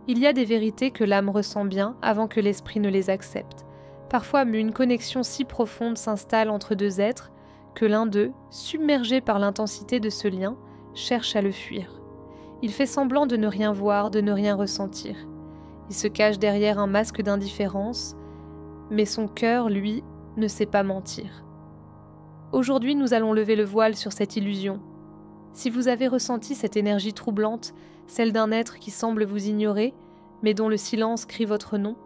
Il y a des vérités que l'âme ressent bien avant que l'esprit ne les accepte. Parfois, une connexion si profonde s'installe entre deux êtres que l'un d'eux, submergé par l'intensité de ce lien, cherche à le fuir. Il fait semblant de ne rien voir, de ne rien ressentir. Il se cache derrière un masque d'indifférence, mais son cœur, lui, ne sait pas mentir. Aujourd'hui, nous allons lever le voile sur cette illusion. Si vous avez ressenti cette énergie troublante, celle d'un être qui semble vous ignorer, mais dont le silence crie votre nom,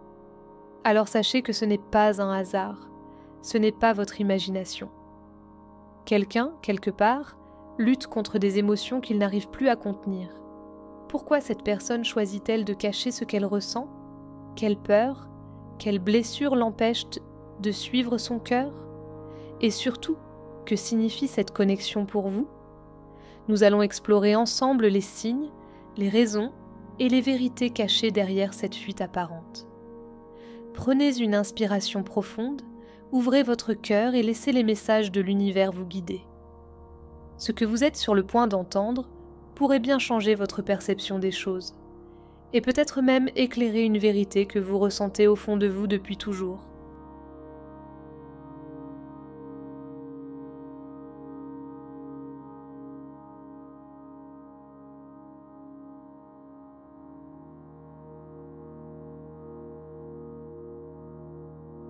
alors sachez que ce n'est pas un hasard, ce n'est pas votre imagination. Quelqu'un, quelque part, lutte contre des émotions qu'il n'arrive plus à contenir. Pourquoi cette personne choisit-elle de cacher ce qu'elle ressent? Quelle peur, quelle blessure l'empêche de suivre son cœur? Et surtout, que signifie cette connexion pour vous? Nous allons explorer ensemble les signes, les raisons et les vérités cachées derrière cette fuite apparente. Prenez une inspiration profonde, ouvrez votre cœur et laissez les messages de l'univers vous guider. Ce que vous êtes sur le point d'entendre pourrait bien changer votre perception des choses, et peut-être même éclairer une vérité que vous ressentez au fond de vous depuis toujours.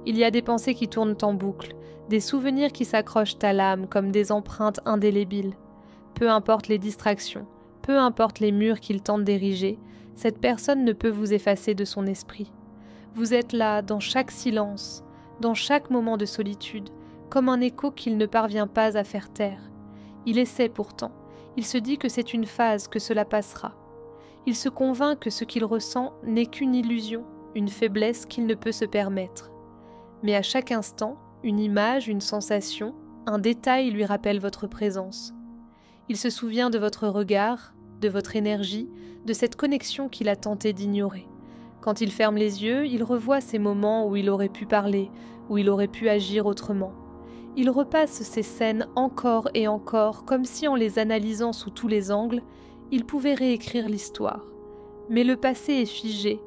Il y a des pensées qui tournent en boucle, des souvenirs qui s'accrochent à l'âme comme des empreintes indélébiles. Peu importe les distractions, peu importe les murs qu'il tente d'ériger, cette personne ne peut vous effacer de son esprit. Vous êtes là, dans chaque silence, dans chaque moment de solitude, comme un écho qu'il ne parvient pas à faire taire. Il essaie pourtant, il se dit que c'est une phase, que cela passera. Il se convainc que ce qu'il ressent n'est qu'une illusion, une faiblesse qu'il ne peut se permettre. Mais à chaque instant, une image, une sensation, un détail lui rappelle votre présence. Il se souvient de votre regard, de votre énergie, de cette connexion qu'il a tenté d'ignorer. Quand il ferme les yeux, il revoit ces moments où il aurait pu parler, où il aurait pu agir autrement. Il repasse ces scènes encore et encore, comme si en les analysant sous tous les angles, il pouvait réécrire l'histoire. Mais le passé est figé,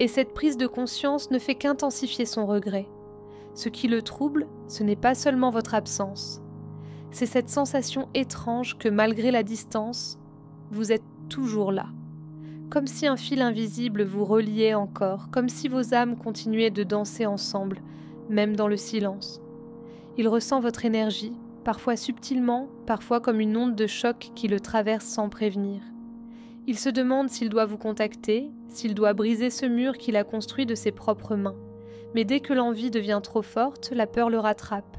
et cette prise de conscience ne fait qu'intensifier son regret. Ce qui le trouble, ce n'est pas seulement votre absence. C'est cette sensation étrange que malgré la distance, vous êtes toujours là. Comme si un fil invisible vous reliait encore, comme si vos âmes continuaient de danser ensemble, même dans le silence. Il ressent votre énergie, parfois subtilement, parfois comme une onde de choc qui le traverse sans prévenir. Il se demande s'il doit vous contacter, s'il doit briser ce mur qu'il a construit de ses propres mains. Mais dès que l'envie devient trop forte, la peur le rattrape.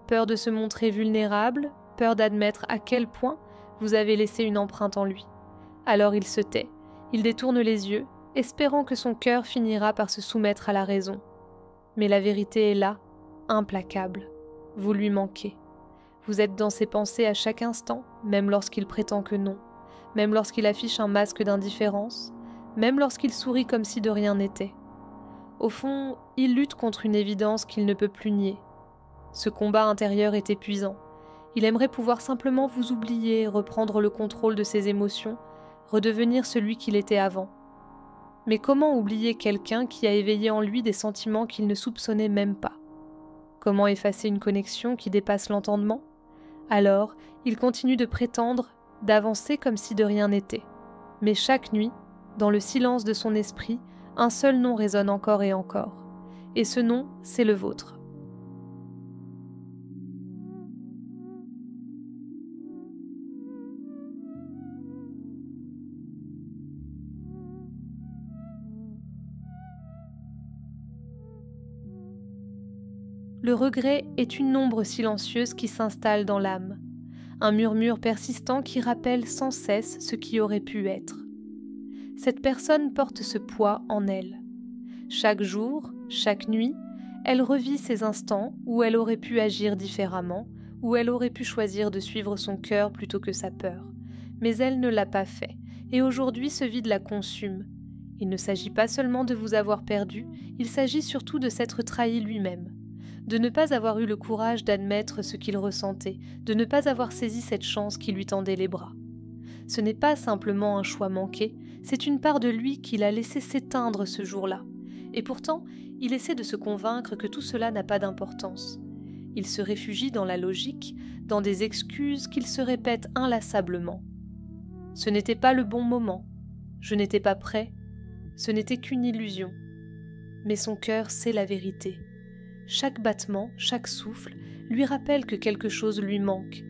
Peur de se montrer vulnérable, peur d'admettre à quel point vous avez laissé une empreinte en lui. Alors il se tait, il détourne les yeux, espérant que son cœur finira par se soumettre à la raison. Mais la vérité est là, implacable. Vous lui manquez. Vous êtes dans ses pensées à chaque instant, même lorsqu'il prétend que non, même lorsqu'il affiche un masque d'indifférence, même lorsqu'il sourit comme si de rien n'était. Au fond, il lutte contre une évidence qu'il ne peut plus nier. Ce combat intérieur est épuisant. Il aimerait pouvoir simplement vous oublier, reprendre le contrôle de ses émotions, redevenir celui qu'il était avant. Mais comment oublier quelqu'un qui a éveillé en lui des sentiments qu'il ne soupçonnait même pas? Comment effacer une connexion qui dépasse l'entendement? Alors, il continue de prétendre, d'avancer comme si de rien n'était. Mais chaque nuit, dans le silence de son esprit, un seul nom résonne encore et encore. Et ce nom, c'est le vôtre. Le regret est une ombre silencieuse qui s'installe dans l'âme, un murmure persistant qui rappelle sans cesse ce qui aurait pu être. Cette personne porte ce poids en elle. Chaque jour, chaque nuit, elle revit ces instants où elle aurait pu agir différemment, où elle aurait pu choisir de suivre son cœur plutôt que sa peur. Mais elle ne l'a pas fait, et aujourd'hui ce vide la consume. Il ne s'agit pas seulement de vous avoir perdu, il s'agit surtout de s'être trahi lui-même. De ne pas avoir eu le courage d'admettre ce qu'il ressentait, de ne pas avoir saisi cette chance qui lui tendait les bras. Ce n'est pas simplement un choix manqué, C'est une part de lui qu'il a laissé s'éteindre ce jour-là. Et pourtant, il essaie de se convaincre que tout cela n'a pas d'importance. Il se réfugie dans la logique, dans des excuses qu'il se répète inlassablement. Ce n'était pas le bon moment, je n'étais pas prêt, ce n'était qu'une illusion. Mais son cœur sait la vérité. Chaque battement, chaque souffle lui rappelle que quelque chose lui manque.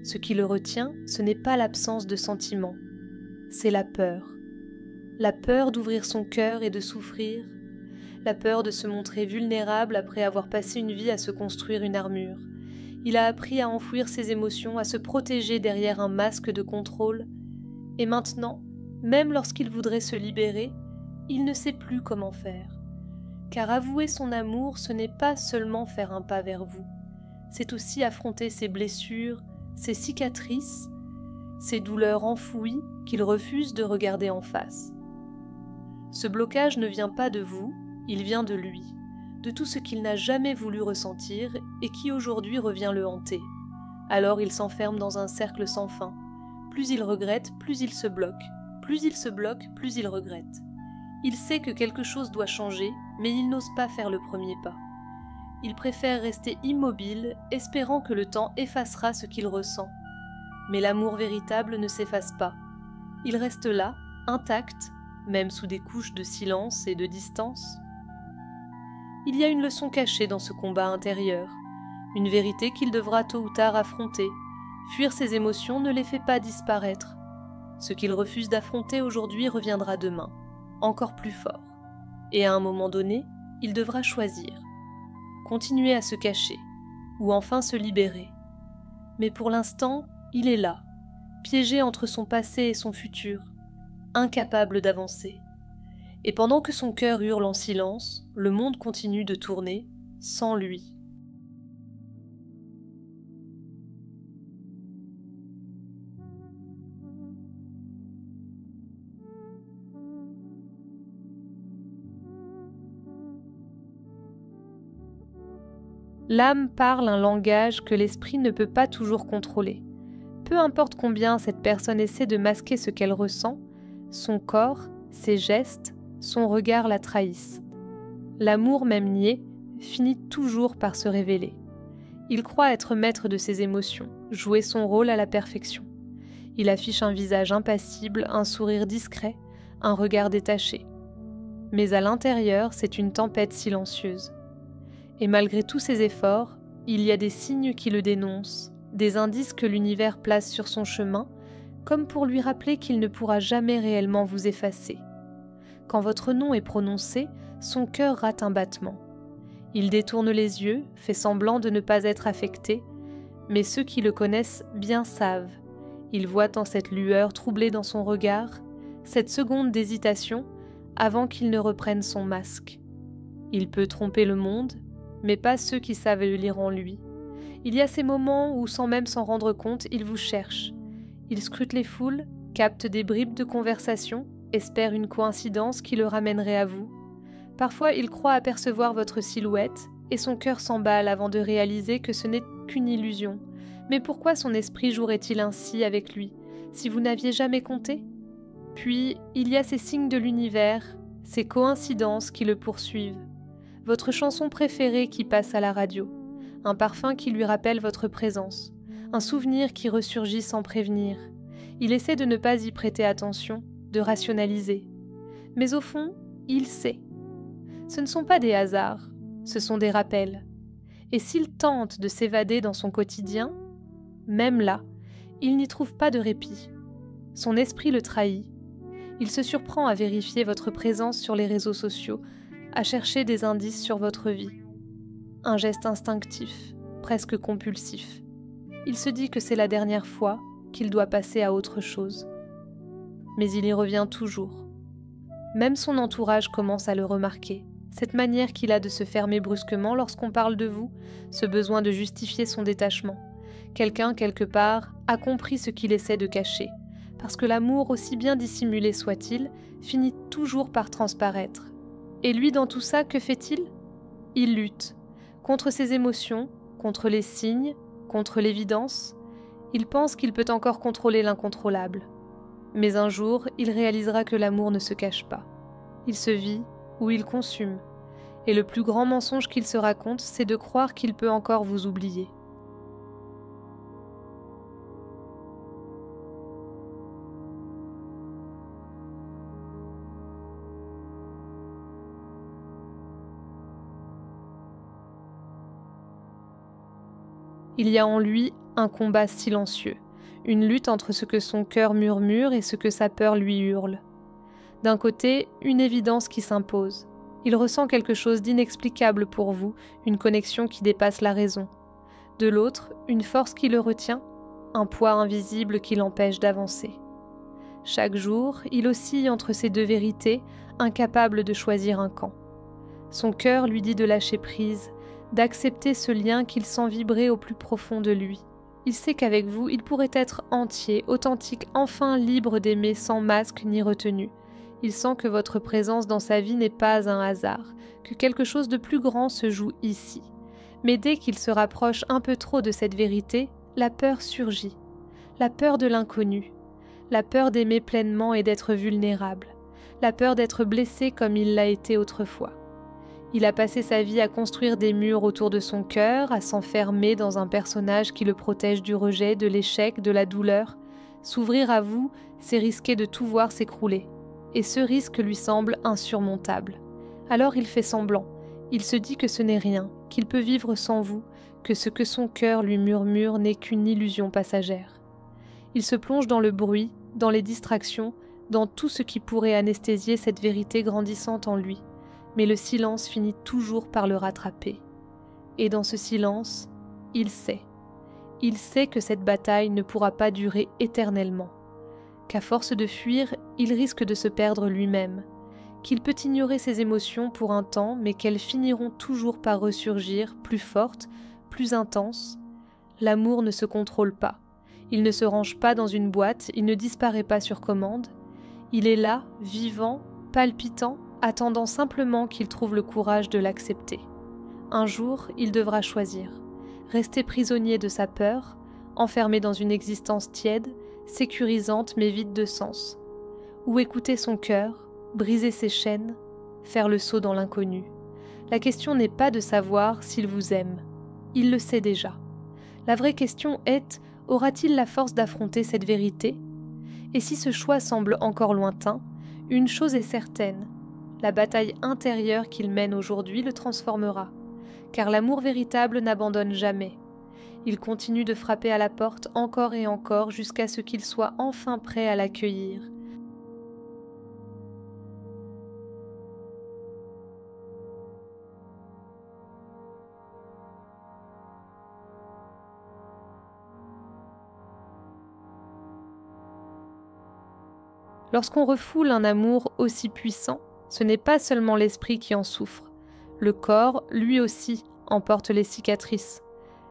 Ce qui le retient, ce n'est pas l'absence de sentiments, c'est la peur. La peur d'ouvrir son cœur et de souffrir, la peur de se montrer vulnérable après avoir passé une vie à se construire une armure. Il a appris à enfouir ses émotions, à se protéger derrière un masque de contrôle. Et maintenant, même lorsqu'il voudrait se libérer, il ne sait plus comment faire. Car avouer son amour, ce n'est pas seulement faire un pas vers vous. C'est aussi affronter ses blessures, ses cicatrices, ses douleurs enfouies qu'il refuse de regarder en face. Ce blocage ne vient pas de vous, il vient de lui, de tout ce qu'il n'a jamais voulu ressentir et qui aujourd'hui revient le hanter. Alors il s'enferme dans un cercle sans fin. Plus il regrette, plus il se bloque. Plus il se bloque, plus il regrette. Il sait que quelque chose doit changer, mais il n'ose pas faire le premier pas. Il préfère rester immobile, espérant que le temps effacera ce qu'il ressent. Mais l'amour véritable ne s'efface pas. Il reste là, intact, même sous des couches de silence et de distance. Il y a une leçon cachée dans ce combat intérieur, une vérité qu'il devra tôt ou tard affronter. Fuir ses émotions ne les fait pas disparaître. Ce qu'il refuse d'affronter aujourd'hui reviendra demain, encore plus fort. Et à un moment donné, il devra choisir. Continuer à se cacher, ou enfin se libérer. Mais pour l'instant, il est là, piégé entre son passé et son futur, incapable d'avancer. Et pendant que son cœur hurle en silence, le monde continue de tourner sans lui. L'âme parle un langage que l'esprit ne peut pas toujours contrôler. Peu importe combien cette personne essaie de masquer ce qu'elle ressent, son corps, ses gestes, son regard la trahissent. L'amour, même niais, finit toujours par se révéler. Il croit être maître de ses émotions, jouer son rôle à la perfection. Il affiche un visage impassible, un sourire discret, un regard détaché. Mais à l'intérieur, c'est une tempête silencieuse. Et malgré tous ses efforts, il y a des signes qui le dénoncent, des indices que l'univers place sur son chemin, comme pour lui rappeler qu'il ne pourra jamais réellement vous effacer. Quand votre nom est prononcé, son cœur rate un battement. Il détourne les yeux, fait semblant de ne pas être affecté, mais ceux qui le connaissent bien savent. Ils voient en cette lueur troublée dans son regard, cette seconde d'hésitation, avant qu'il ne reprenne son masque. Il peut tromper le monde, mais pas ceux qui savent le lire en lui. Il y a ces moments où, sans même s'en rendre compte, il vous cherche. Il scrute les foules, capte des bribes de conversation, espère une coïncidence qui le ramènerait à vous. Parfois, il croit apercevoir votre silhouette, et son cœur s'emballe avant de réaliser que ce n'est qu'une illusion. Mais pourquoi son esprit jouerait-il ainsi avec lui, si vous n'aviez jamais compté ? Puis, il y a ces signes de l'univers, ces coïncidences qui le poursuivent. Votre chanson préférée qui passe à la radio, un parfum qui lui rappelle votre présence, un souvenir qui ressurgit sans prévenir. Il essaie de ne pas y prêter attention, de rationaliser. Mais au fond, il sait. Ce ne sont pas des hasards, ce sont des rappels. Et s'il tente de s'évader dans son quotidien, même là, il n'y trouve pas de répit. Son esprit le trahit. Il se surprend à vérifier votre présence sur les réseaux sociaux, à chercher des indices sur votre vie. Un geste instinctif, presque compulsif. Il se dit que c'est la dernière fois, qu'il doit passer à autre chose. Mais il y revient toujours. Même son entourage commence à le remarquer. Cette manière qu'il a de se fermer brusquement lorsqu'on parle de vous, ce besoin de justifier son détachement. Quelqu'un, quelque part, a compris ce qu'il essaie de cacher. Parce que l'amour, aussi bien dissimulé soit-il, finit toujours par transparaître. Et lui, dans tout ça, que fait-il ? Il lutte. Contre ses émotions, contre les signes, contre l'évidence. Il pense qu'il peut encore contrôler l'incontrôlable. Mais un jour, il réalisera que l'amour ne se cache pas. Il se vit ou il consume. Et le plus grand mensonge qu'il se raconte, c'est de croire qu'il peut encore vous oublier. Il y a en lui un combat silencieux, une lutte entre ce que son cœur murmure et ce que sa peur lui hurle. D'un côté, une évidence qui s'impose. Il ressent quelque chose d'inexplicable pour vous, une connexion qui dépasse la raison. De l'autre, une force qui le retient, un poids invisible qui l'empêche d'avancer. Chaque jour, il oscille entre ces deux vérités, incapable de choisir un camp. Son cœur lui dit de lâcher prise, d'accepter ce lien qu'il sent vibrer au plus profond de lui. Il sait qu'avec vous, il pourrait être entier, authentique, enfin libre d'aimer sans masque ni retenue. Il sent que votre présence dans sa vie n'est pas un hasard, que quelque chose de plus grand se joue ici. Mais dès qu'il se rapproche un peu trop de cette vérité, la peur surgit. La peur de l'inconnu. La peur d'aimer pleinement et d'être vulnérable. La peur d'être blessé comme il l'a été autrefois. Il a passé sa vie à construire des murs autour de son cœur, à s'enfermer dans un personnage qui le protège du rejet, de l'échec, de la douleur. S'ouvrir à vous, c'est risquer de tout voir s'écrouler. Et ce risque lui semble insurmontable. Alors il fait semblant. Il se dit que ce n'est rien, qu'il peut vivre sans vous, que ce que son cœur lui murmure n'est qu'une illusion passagère. Il se plonge dans le bruit, dans les distractions, dans tout ce qui pourrait anesthésier cette vérité grandissante en lui. Mais le silence finit toujours par le rattraper. Et dans ce silence, il sait. Il sait que cette bataille ne pourra pas durer éternellement. Qu'à force de fuir, il risque de se perdre lui-même. Qu'il peut ignorer ses émotions pour un temps, mais qu'elles finiront toujours par ressurgir, plus fortes, plus intenses. L'amour ne se contrôle pas. Il ne se range pas dans une boîte, il ne disparaît pas sur commande. Il est là, vivant, palpitant, attendant simplement qu'il trouve le courage de l'accepter. Un jour, il devra choisir. Rester prisonnier de sa peur, enfermé dans une existence tiède, sécurisante mais vide de sens. Ou écouter son cœur, briser ses chaînes, faire le saut dans l'inconnu. La question n'est pas de savoir s'il vous aime. Il le sait déjà. La vraie question est, aura-t-il la force d'affronter cette vérité ? Et si ce choix semble encore lointain, une chose est certaine, la bataille intérieure qu'il mène aujourd'hui le transformera, car l'amour véritable n'abandonne jamais. Il continue de frapper à la porte encore et encore jusqu'à ce qu'il soit enfin prêt à l'accueillir. Lorsqu'on refoule un amour aussi puissant, ce n'est pas seulement l'esprit qui en souffre. Le corps, lui aussi, en porte les cicatrices.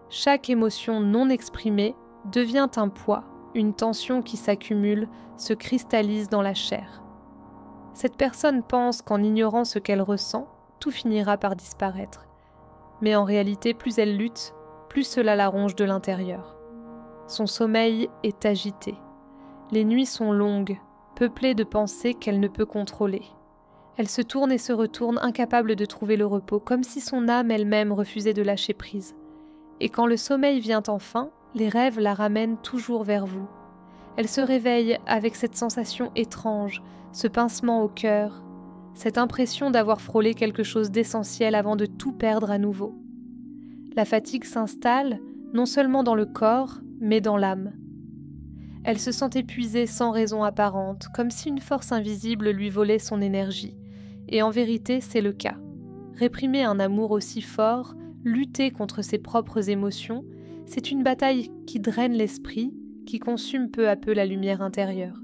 Chaque émotion non exprimée devient un poids, une tension qui s'accumule, se cristallise dans la chair. Cette personne pense qu'en ignorant ce qu'elle ressent, tout finira par disparaître. Mais en réalité, plus elle lutte, plus cela la ronge de l'intérieur. Son sommeil est agité. Les nuits sont longues, peuplées de pensées qu'elle ne peut contrôler. Elle se tourne et se retourne, incapable de trouver le repos, comme si son âme elle-même refusait de lâcher prise. Et quand le sommeil vient enfin, les rêves la ramènent toujours vers vous. Elle se réveille avec cette sensation étrange, ce pincement au cœur, cette impression d'avoir frôlé quelque chose d'essentiel avant de tout perdre à nouveau. La fatigue s'installe, non seulement dans le corps, mais dans l'âme. Elle se sent épuisée sans raison apparente, comme si une force invisible lui volait son énergie. Et en vérité, c'est le cas. Réprimer un amour aussi fort, lutter contre ses propres émotions, c'est une bataille qui draine l'esprit, qui consume peu à peu la lumière intérieure.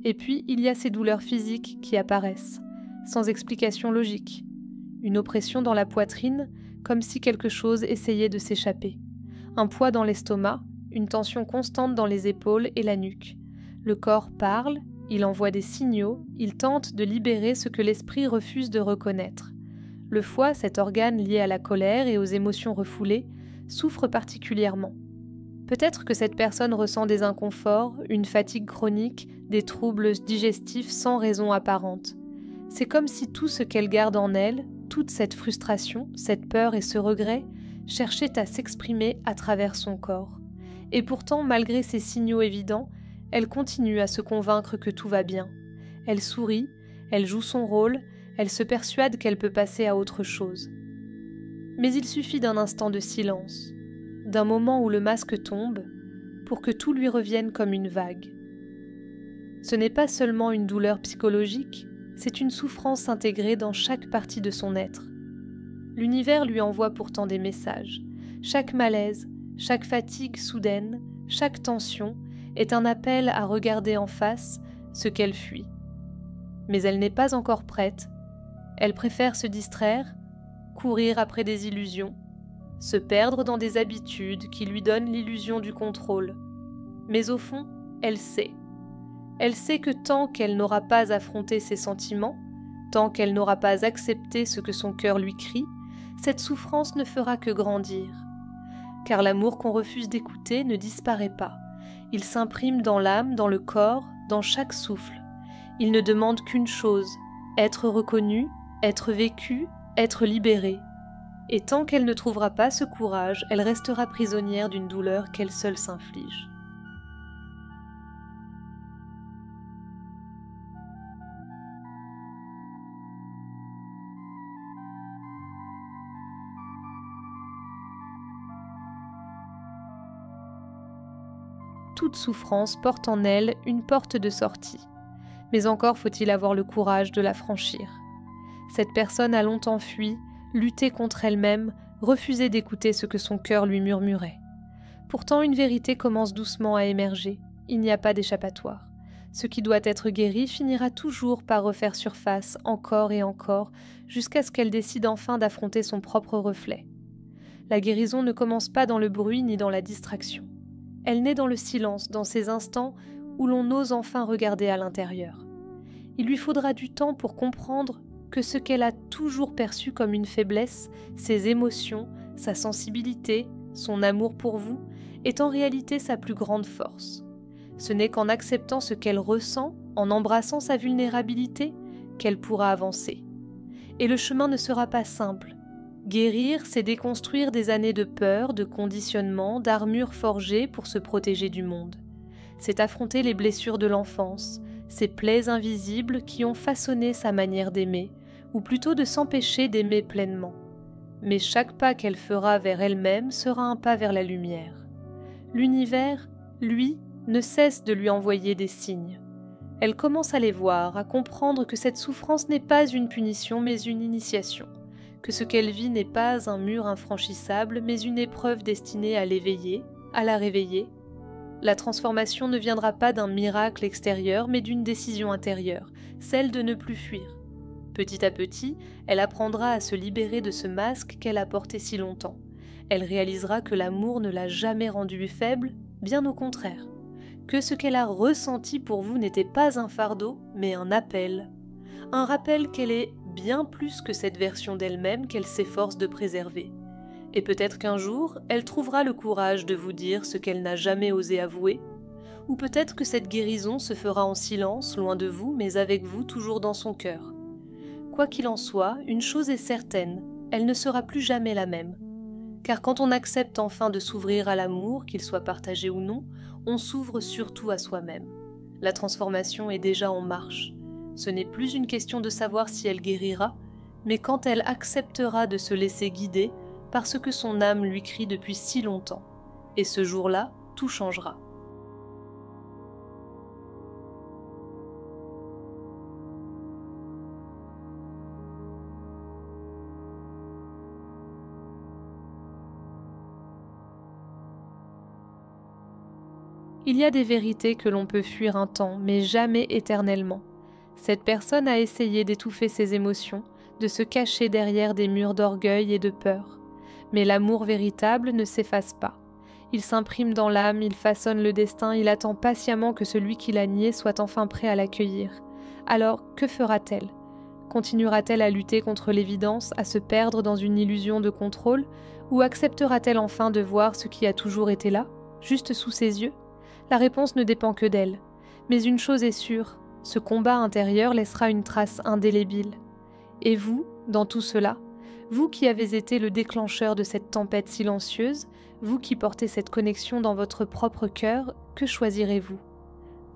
Et puis, il y a ces douleurs physiques qui apparaissent, sans explication logique. Une oppression dans la poitrine, comme si quelque chose essayait de s'échapper. Un poids dans l'estomac, une tension constante dans les épaules et la nuque. Le corps parle, il envoie des signaux, il tente de libérer ce que l'esprit refuse de reconnaître. Le foie, cet organe lié à la colère et aux émotions refoulées, souffre particulièrement. Peut-être que cette personne ressent des inconforts, une fatigue chronique, des troubles digestifs sans raison apparente. C'est comme si tout ce qu'elle garde en elle, toute cette frustration, cette peur et ce regret, cherchait à s'exprimer à travers son corps. Et pourtant, malgré ces signaux évidents, elle continue à se convaincre que tout va bien. Elle sourit, elle joue son rôle, elle se persuade qu'elle peut passer à autre chose. Mais il suffit d'un instant de silence, d'un moment où le masque tombe, pour que tout lui revienne comme une vague. Ce n'est pas seulement une douleur psychologique, c'est une souffrance intégrée dans chaque partie de son être. L'univers lui envoie pourtant des messages. Chaque malaise, chaque fatigue soudaine, chaque tension est un appel à regarder en face ce qu'elle fuit. Mais elle n'est pas encore prête. Elle préfère se distraire, courir après des illusions, se perdre dans des habitudes qui lui donnent l'illusion du contrôle. Mais au fond, elle sait. Elle sait que tant qu'elle n'aura pas affronté ses sentiments, tant qu'elle n'aura pas accepté ce que son cœur lui crie, cette souffrance ne fera que grandir. Car l'amour qu'on refuse d'écouter ne disparaît pas. Il s'imprime dans l'âme, dans le corps, dans chaque souffle. Il ne demande qu'une chose, être reconnu, être vécu, être libéré. Et tant qu'elle ne trouvera pas ce courage, elle restera prisonnière d'une douleur qu'elle seule s'inflige. Toute souffrance porte en elle une porte de sortie. Mais encore faut-il avoir le courage de la franchir. Cette personne a longtemps fui, lutté contre elle-même, refusé d'écouter ce que son cœur lui murmurait. Pourtant, une vérité commence doucement à émerger. Il n'y a pas d'échappatoire. Ce qui doit être guéri finira toujours par refaire surface encore et encore, jusqu'à ce qu'elle décide enfin d'affronter son propre reflet. La guérison ne commence pas dans le bruit ni dans la distraction. Elle naît dans le silence, dans ces instants où l'on ose enfin regarder à l'intérieur. Il lui faudra du temps pour comprendre que ce qu'elle a toujours perçu comme une faiblesse, ses émotions, sa sensibilité, son amour pour vous, est en réalité sa plus grande force. Ce n'est qu'en acceptant ce qu'elle ressent, en embrassant sa vulnérabilité, qu'elle pourra avancer. Et le chemin ne sera pas simple. Guérir, c'est déconstruire des années de peur, de conditionnement, d'armure forgée pour se protéger du monde. C'est affronter les blessures de l'enfance, ces plaies invisibles qui ont façonné sa manière d'aimer, ou plutôt de s'empêcher d'aimer pleinement. Mais chaque pas qu'elle fera vers elle-même sera un pas vers la lumière. L'univers, lui, ne cesse de lui envoyer des signes. Elle commence à les voir, à comprendre que cette souffrance n'est pas une punition mais une initiation, que ce qu'elle vit n'est pas un mur infranchissable mais une épreuve destinée à l'éveiller, à la réveiller. La transformation ne viendra pas d'un miracle extérieur mais d'une décision intérieure, celle de ne plus fuir. Petit à petit, elle apprendra à se libérer de ce masque qu'elle a porté si longtemps. Elle réalisera que l'amour ne l'a jamais rendue faible, bien au contraire. Que ce qu'elle a ressenti pour vous n'était pas un fardeau, mais un appel. Un rappel qu'elle est bien plus que cette version d'elle-même qu'elle s'efforce de préserver. Et peut-être qu'un jour, elle trouvera le courage de vous dire ce qu'elle n'a jamais osé avouer, ou peut-être que cette guérison se fera en silence, loin de vous, mais avec vous toujours dans son cœur. Quoi qu'il en soit, une chose est certaine, elle ne sera plus jamais la même. Car quand on accepte enfin de s'ouvrir à l'amour, qu'il soit partagé ou non, on s'ouvre surtout à soi-même. La transformation est déjà en marche. Ce n'est plus une question de savoir si elle guérira, mais quand elle acceptera de se laisser guider par ce que son âme lui crie depuis si longtemps. Et ce jour-là, tout changera. Il y a des vérités que l'on peut fuir un temps, mais jamais éternellement. Cette personne a essayé d'étouffer ses émotions, de se cacher derrière des murs d'orgueil et de peur. Mais l'amour véritable ne s'efface pas. Il s'imprime dans l'âme, il façonne le destin, il attend patiemment que celui qui l'a nié soit enfin prêt à l'accueillir. Alors, que fera-t-elle ? Continuera-t-elle à lutter contre l'évidence, à se perdre dans une illusion de contrôle, ou acceptera-t-elle enfin de voir ce qui a toujours été là ? juste sous ses yeux? La réponse ne dépend que d'elle. Mais une chose est sûre, ce combat intérieur laissera une trace indélébile. Et vous, dans tout cela, vous qui avez été le déclencheur de cette tempête silencieuse, vous qui portez cette connexion dans votre propre cœur, que choisirez-vous?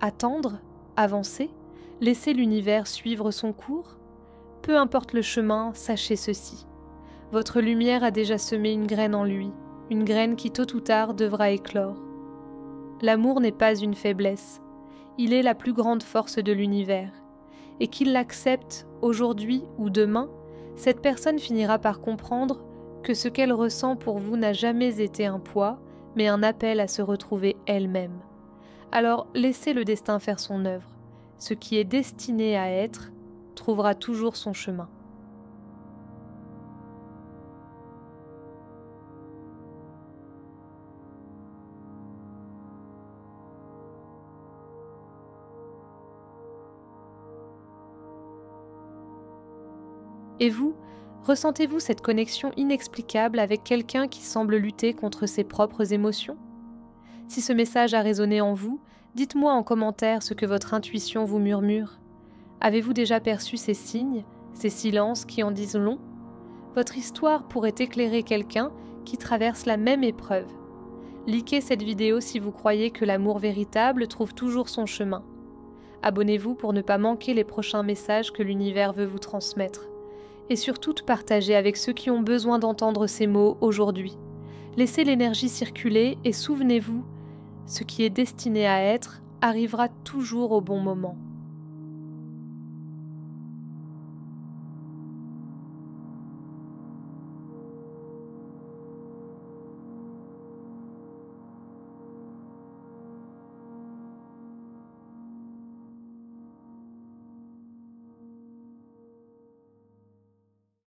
Attendre? Avancer? Laisser l'univers suivre son cours? Peu importe le chemin, sachez ceci. Votre lumière a déjà semé une graine en lui, une graine qui tôt ou tard devra éclore. L'amour n'est pas une faiblesse, il est la plus grande force de l'univers. Et qu'il l'accepte aujourd'hui ou demain, cette personne finira par comprendre que ce qu'elle ressent pour vous n'a jamais été un poids, mais un appel à se retrouver elle-même. Alors laissez le destin faire son œuvre. Ce qui est destiné à être trouvera toujours son chemin. Et vous, ressentez-vous cette connexion inexplicable avec quelqu'un qui semble lutter contre ses propres émotions? Si ce message a résonné en vous, dites-moi en commentaire ce que votre intuition vous murmure. Avez-vous déjà perçu ces signes, ces silences qui en disent long? Votre histoire pourrait éclairer quelqu'un qui traverse la même épreuve. Likez cette vidéo si vous croyez que l'amour véritable trouve toujours son chemin. Abonnez-vous pour ne pas manquer les prochains messages que l'univers veut vous transmettre. Et surtout partagez avec ceux qui ont besoin d'entendre ces mots aujourd'hui. Laissez l'énergie circuler et souvenez-vous, ce qui est destiné à être arrivera toujours au bon moment.